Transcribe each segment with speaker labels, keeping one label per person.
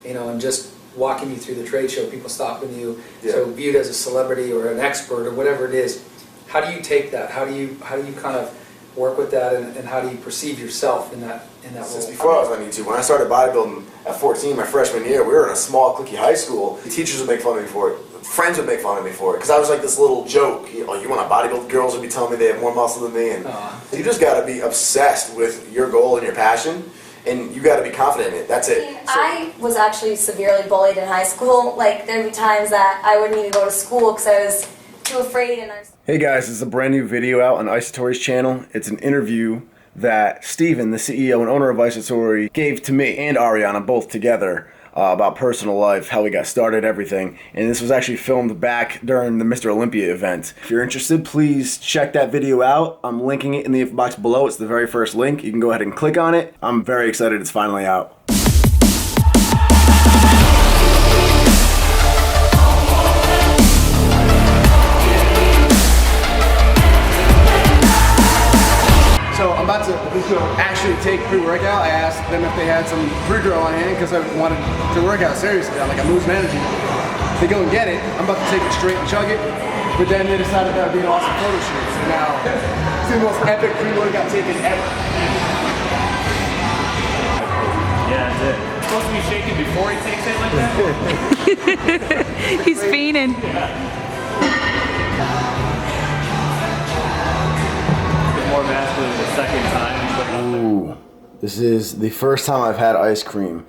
Speaker 1: and just walking you through the trade show, people stopping you, so viewed as a celebrity or an expert or whatever it is. How do you take that? How do you kind of work with that, and how do you perceive yourself in that role?
Speaker 2: Since before I was on YouTube, when I started bodybuilding at 14, my freshman year, we were in a small, cliquey high school. The teachers would make fun of me for it. Friends would make fun of me for it, because I was like this little joke. You want to bodybuild? Girls would be telling me they have more muscle than me, and you just got to be obsessed with your goal and your passion, and you got to be confident in it. That's it.
Speaker 3: I was actually severely bullied in high school. Like, there'd be times that I wouldn't even go to school because I was too afraid. And
Speaker 4: Hey guys, this is a brand new video out on Isatori's channel. It's an interview that Steven, the CEO and owner of Isatori, gave to me and Ariana both together about personal life, how we got started, everything. And this was actually filmed back during the Mr. Olympia event. If you're interested, please check that video out. I'm linking it in the info box below. It's the very first link. You can go ahead and click on it. I'm very excited it's finally out. So I'm about to actually take pre-workout. I asked them if they had some pre-grow on hand because I wanted to work out seriously. I'm like, I'm losing energy. They go and get it. I'm about to take it straight and chug it. But then they decided that would be an awesome photo shoot. So now it's the most epic pre-workout taken ever.
Speaker 5: Yeah, that's it. It's supposed to be shaking before he takes it like that?
Speaker 6: He's fiending.
Speaker 5: More masculine the second time.
Speaker 4: Ooh, this is the first time I've had ice cream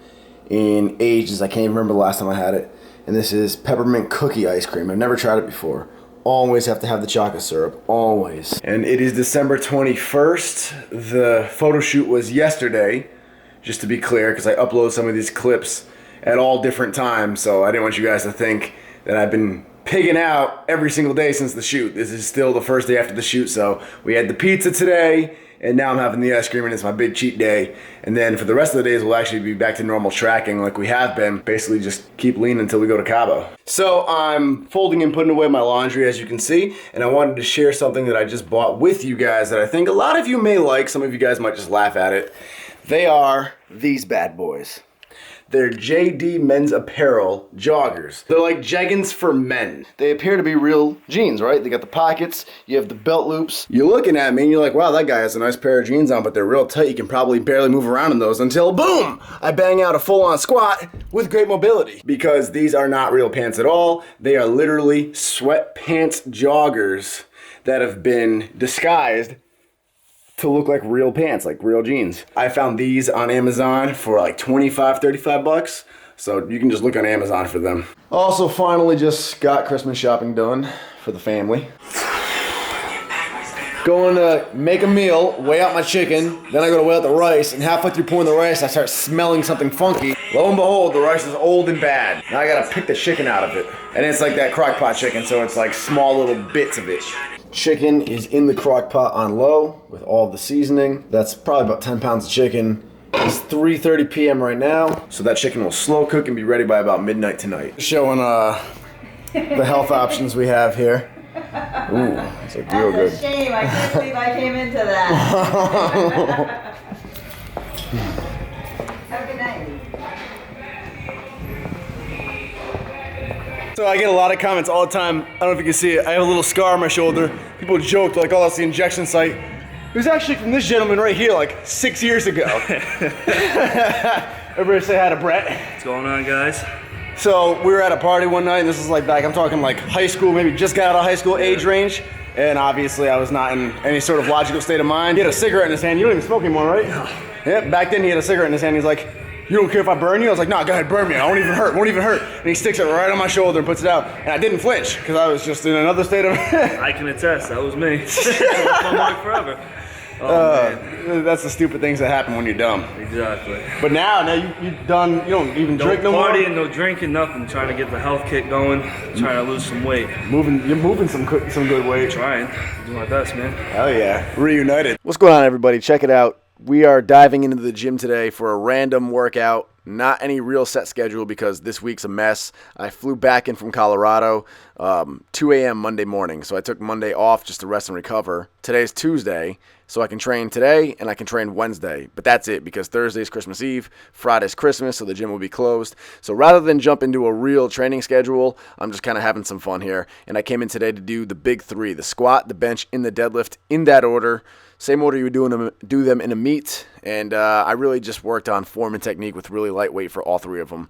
Speaker 4: in ages. I can't even remember the last time I had it. And this is peppermint cookie ice cream. I've never tried it before. Always have to have the chocolate syrup, always. And it is December 21st. The photo shoot was yesterday, just to be clear, because I upload some of these clips at all different times, so I didn't want you guys to think that I've been pigging out every single day since the shoot. This is still the first day after the shoot, so we had the pizza today, and now I'm having the ice cream, and it's my big cheat day. And then for the rest of the days, we'll actually be back to normal tracking like we have been. Basically just keep lean until we go to Cabo. So I'm folding and putting away my laundry, as you can see, and I wanted to share something that I just bought with you guys that I think a lot of you may like. Some of you guys might just laugh at it. They are these bad boys. They're JD Men's Apparel joggers. They're like jeggings for men. They appear to be real jeans, right? They got the pockets, you have the belt loops. You're looking at me and you're like, wow, that guy has a nice pair of jeans on, but they're real tight. You can probably barely move around in those until, boom, I bang out a full-on squat with great mobility. Because these are not real pants at all. They are literally sweatpants joggers that have been disguised to look like real pants, like real jeans. I found these on Amazon for like 25, 35 bucks. So you can just look on Amazon for them. Also finally just got Christmas shopping done for the family. Going to make a meal, weigh out my chicken, then I go to weigh out the rice, and halfway through pouring the rice, I start smelling something funky. Lo and behold, the rice is old and bad. Now I gotta pick the chicken out of it. And it's like that crock pot chicken, so it's like small little bits of it. Chicken is in the crock pot on low with all the seasoning. That's probably about 10 pounds of chicken. It's 3:30 p.m. right now, so that chicken will slow cook and be ready by about midnight tonight. Showing the health options we have here. Ooh, it's like real good.
Speaker 7: That's a shame. I can't believe I came into that. Have a good night.
Speaker 4: So I get a lot of comments all the time. I don't know if you can see it. I have a little scar on my shoulder. People joked like, oh, that's the injection site. It was actually from this gentleman right here like 6 years ago. Everybody say hi to Brett.
Speaker 5: What's going on, guys?
Speaker 4: So we were at a party one night, and this is like back, I'm talking like high school, maybe just got out of high school age range. And obviously I was not in any sort of logical state of mind. He had a cigarette in his hand. You don't even smoke anymore, right? No. Yeah, back then he had a cigarette in his hand. He's like, you don't care if I burn you? I was like, no, go ahead, burn me. I won't even hurt, won't even hurt. And he sticks it right on my shoulder and puts it out. And I didn't flinch, because I was just in another state of...
Speaker 5: I can attest, that was me. I'm like forever. Oh, man.
Speaker 4: That's the stupid things that happen when you're dumb.
Speaker 5: Exactly.
Speaker 4: But now you done, you don't even drink no more?
Speaker 5: No partying, no drinking, nothing. Trying to get the health kick going, trying to lose some weight.
Speaker 4: You're moving some good weight.
Speaker 5: Trying, do my best, man.
Speaker 4: Hell yeah, reunited. What's going on, everybody? Check it out. We are diving into the gym today for a random workout. Not any real set schedule because this week's a mess. I flew back in from Colorado 2 a.m. Monday morning, so I took Monday off just to rest and recover. Today's Tuesday, so I can train today and I can train Wednesday. But that's it because Thursday's Christmas Eve, Friday's Christmas, so the gym will be closed. So rather than jump into a real training schedule, I'm just kind of having some fun here. And I came in today to do the big three, the squat, the bench, and the deadlift in that order. Same order you would do them in a meet, and I really just worked on form and technique with really lightweight for all three of them.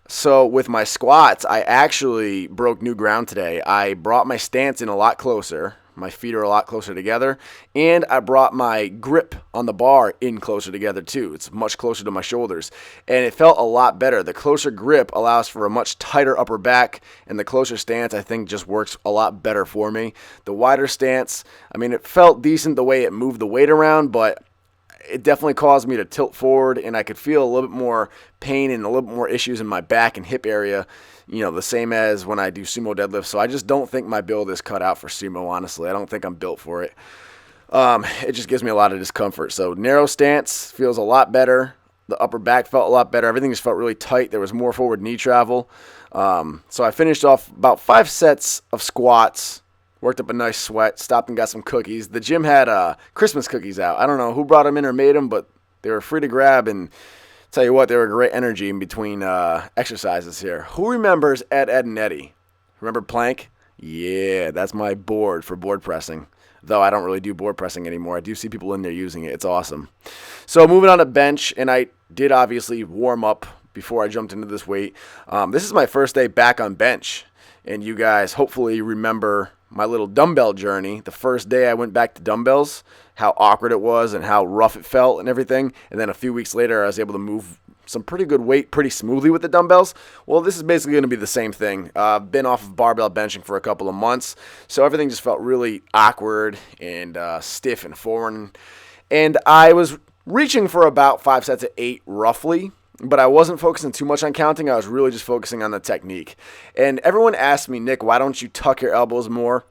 Speaker 4: So with my squats, I actually broke new ground today. I brought my stance in a lot closer. My feet are a lot closer together, and I brought my grip on the bar in closer together too. It's much closer to my shoulders, and it felt a lot better. The closer grip allows for a much tighter upper back, and the closer stance I think just works a lot better for me. The wider stance, I mean, it felt decent the way it moved the weight around, but it definitely caused me to tilt forward, and I could feel a little bit more pain and a little bit more issues in my back and hip area, you know, the same as when I do sumo deadlifts. So I just don't think my build is cut out for sumo, honestly. I don't think I'm built for it. It just gives me a lot of discomfort. So narrow stance feels a lot better. The upper back felt a lot better. Everything just felt really tight. There was more forward knee travel. So I finished off about 5 sets of squats. Worked up a nice sweat, stopped and got some cookies. The gym had Christmas cookies out. I don't know who brought them in or made them, but they were free to grab. And tell you what, they were great energy in between exercises here. Who remembers Ed, and Eddie? Remember plank? Yeah, that's my board for board pressing. Though I don't really do board pressing anymore. I do see people in there using it. It's awesome. So moving on to bench, and I did obviously warm up before I jumped into this weight. This is my first day back on bench. And you guys hopefully remember my little dumbbell journey. The first day I went back to dumbbells, how awkward it was and how rough it felt and everything. And then a few weeks later, I was able to move some pretty good weight pretty smoothly with the dumbbells. Well, this is basically going to be the same thing. I've been off of barbell benching for a couple of months, so everything just felt really awkward and stiff and foreign. And I was reaching for about 5 sets of 8 roughly, but I wasn't focusing too much on counting. I was really just focusing on the technique. And everyone asked me, Nick, why don't you tuck your elbows more?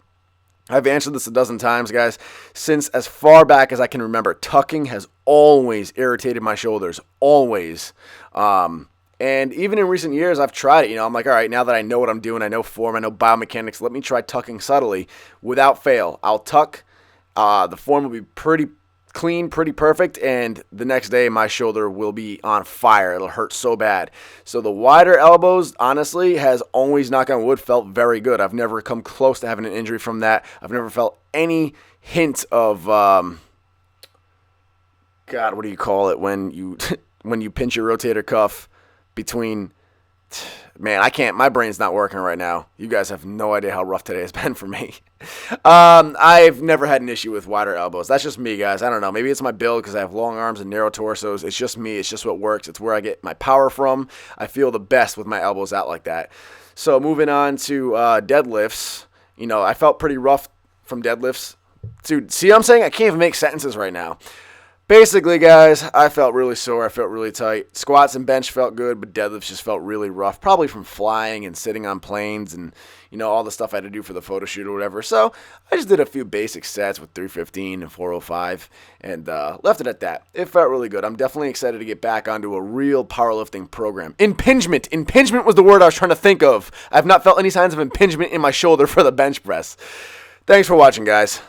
Speaker 4: I've answered this a dozen times, guys. Since as far back as I can remember, tucking has always irritated my shoulders, always. And even in recent years, I've tried it. You know, I'm like, all right, now that I know what I'm doing, I know form, I know biomechanics, let me try tucking subtly without fail. I'll tuck. The form will be pretty clean, pretty perfect, and the next day my shoulder will be on fire. It'll hurt so bad. So the wider elbows, honestly, has always, knock on wood, felt very good. I've never come close to having an injury from that. I've never felt any hint of, God, what do you call it when you when you pinch your rotator cuff between... Man, I can't. My brain's not working right now. You guys have no idea how rough today has been for me. I've never had an issue with wider elbows. That's just me, guys. I don't know. Maybe it's my build because I have long arms and narrow torsos. It's just me. It's just what works. It's where I get my power from. I feel the best with my elbows out like that. So moving on to deadlifts. You know, I felt pretty rough from deadlifts. Dude, see what I'm saying? I can't even make sentences right now. Basically, guys, I felt really sore. I felt really tight. Squats and bench felt good, but deadlifts just felt really rough, probably from flying and sitting on planes and, you know, all the stuff I had to do for the photo shoot or whatever. So I just did a few basic sets with 315 and 405 and left it at that. It felt really good. I'm definitely excited to get back onto a real powerlifting program. Impingement. Impingement was the word I was trying to think of. I've not felt any signs of impingement in my shoulder for the bench press. Thanks for watching, guys.